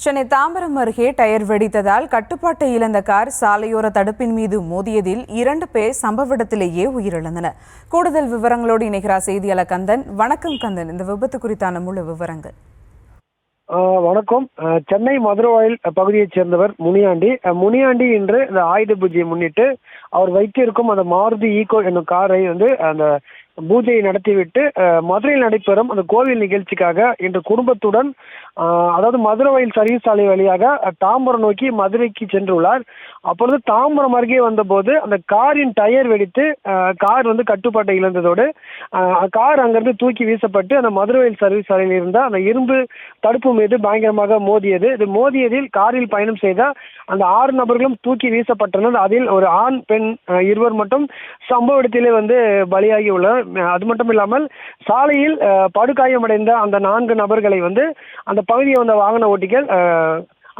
சென்னை தாம்பரம் அருகே டயர் வெடித்ததால் கட்டுப்பாட்டை இழந்த கார் சாலையோர தடுப்பின் மீது மோதியதில் 2 பேர் சம்பவ இடத்திலேயே உயிரிழந்தனர். கூடுதல் விவரங்களோடு இணைகிறார் செய்தியாளர் கந்தன். வணக்கம் கந்தன், இந்த விபத்து குறித்தான முழு விவரங்கள். வணக்கம். சென்னை மதுரவாயில் பகுதியைச் சேர்ந்தவர் முனியாண்டி இன்று இந்த ஆயுத பூஜையை முன்னிட்டு அவர் வைத்திருக்கும் அந்த மாருதி ஈகோ என்னும் காரை அந்த பூஜையை நடத்திவிட்டு மதுரையில் நடைபெறும் அந்த கோவில் நிகழ்ச்சிக்காக இன்று குடும்பத்துடன் அதாவது மதுரவாயில் சர்வீஸ் சாலை வழியாக தாம்பரம் நோக்கி மதுரைக்கு சென்றுள்ளார். அப்பொழுது தாம்பரம் அருகே வந்தபோது அந்த காரின் டயர் வெடித்து கார் கட்டுப்பாட்டை இழந்ததோடு கார் அங்கிருந்து தூக்கி வீசப்பட்டு அந்த மதுரவாயில் சர்வீஸ் சாலையில் இருந்த அந்த இரும்பு தடுப்பு மீது பயங்கரமாக மோதியது. இது மோதியதில் காரில் பயணம் செய்த அந்த 6 நபர்களும் தூக்கி வீசப்பட்டனர். அதில் ஒரு ஆண் பெண் இருவர் மட்டும் சம்பவ இடத்திலே பலியாகி உள்ளனர். அது மட்டும் இல்லாமல் சாலையில் படுகாயமடைந்த அந்த 4 நபர்களை அந்த பகுதியை வந்த வாகன ஓட்டிகள்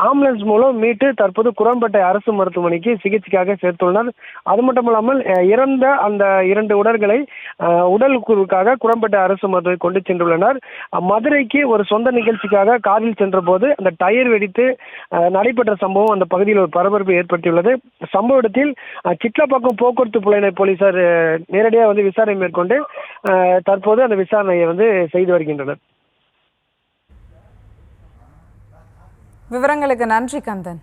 ஆம்புலன்ஸ் மூலம் மீட்டு தற்போது குரம்பேட்டை அரசு மருத்துவமனைக்கு சிகிச்சைக்காக சேர்த்துள்ளனர். அது மட்டும் இல்லாமல் இறந்த அந்த 2 உடல்களை உடலுக்காக குரம்பேட்டை அரசு மருத்துவமனை கொண்டு சென்றுள்ளனர். மதுரைக்கு ஒரு சொந்த நிகழ்ச்சிக்காக காரில் சென்ற போது அந்த டயர் வெடித்து நடைபெற்ற சம்பவம் அந்த பகுதியில் ஒரு பரபரப்பை ஏற்படுத்தியுள்ளது. சம்பவ இடத்தில் சிட்லப்பாக்கம் போக்குவரத்து புலனாய்வு போலீசார் நேரடியாக விசாரணை மேற்கொண்டு தற்போது அந்த விசாரணையை செய்து வருகின்றனர். விவரங்களுக்கு நன்றி கந்தன்.